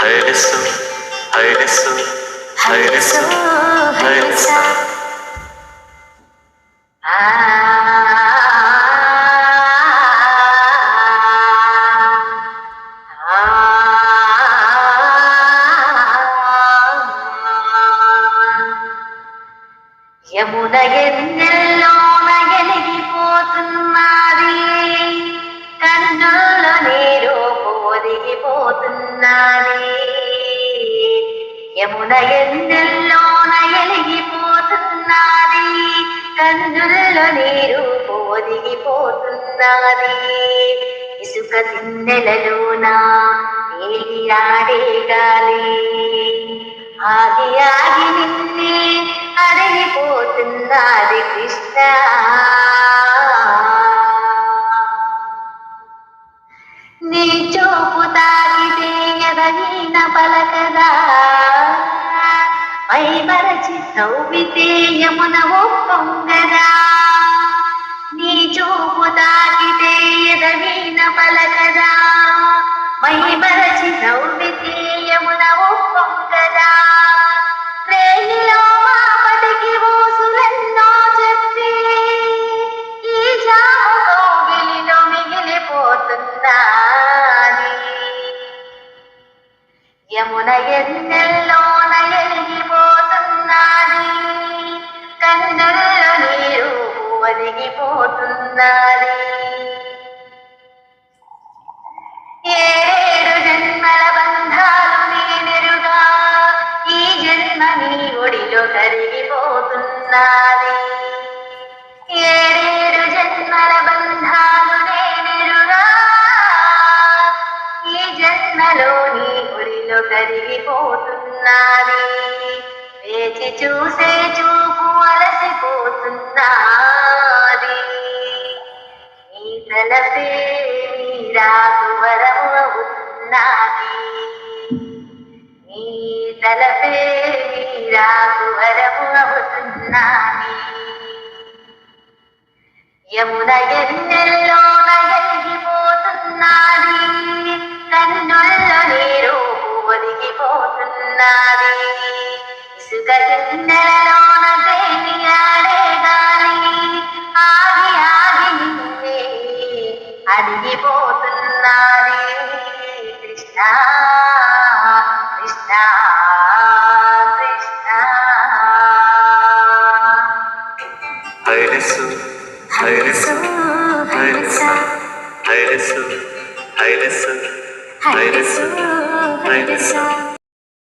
హైలెస్సు హైలెస్సు హైలెస్సు హైలెస్సు యమున ఎన్నెల్లోన ఎలిగిపోతున్నది, కన్నుల నీరు పొదిగిపోతున్నది. యమున ఎన్నెల్లోన ఎలిగిపోతున్నది, కన్నుల నీరు పొదిగిపోతున్నది. ఇసుక తిన్నెలలోన తేలి ఆడే గాలి ఆగి ఆగి నిన్నే అడిగిపోతున్నది కృష్ణ. నీ చూపు తాకితే ఎదగిన పలకదా, పై మరచి నవ్వితే యమున ఒప్పొంగదా. నీ చూపు తాకితే ఎదగిన పలకదా, పై మరచి నవ్వితే యమున ఒప్పొంగదా. రేణిలో మాపటికి ఊసులెన్నో చెప్పి ఈ జాము కోగిలిలో మిగిలిపోతున్నది. యమున ఎన్నెల్లోన ఎలిగిపోతున్నది, కన్నుల్లో నీరు ఒదిగిపోతున్నది. ఏడేడు జన్మల బంధాలు నేనెరుగా, ఈ జన్మ నీ ఒడిలో కరిగిపోతున్నది. ఏడేడు జన్మల బంధాలు నేనెరుగా, ఈ జన్మలో నీ ఒడిలో కరిగిపోతున్నది. వేచి చూసే చూపు అలసిపోతున్నది. నీ తలపే నీరాకు వరము అవుతున్నది. నీ తలపే నీరాకు వరము అవుతున్నది. యమున ఎన్నెల్లోన ఎలిగిపోతున్నది, కన్నుల్లో నీరు ఒదిగిపోతున్నది. ఇసుక తిన్నెలలోన తేలి ఆడే గాలి ఆగి ఆగి నిన్నే అడిగిపోతున్నది కృష్ణ కృష్ణ కృష్ణ. హైలెస్సు హైలెస్సు హైలెస్సు హైలెస్సు హైలెస్సు హైలెస్సు హైలెస్సు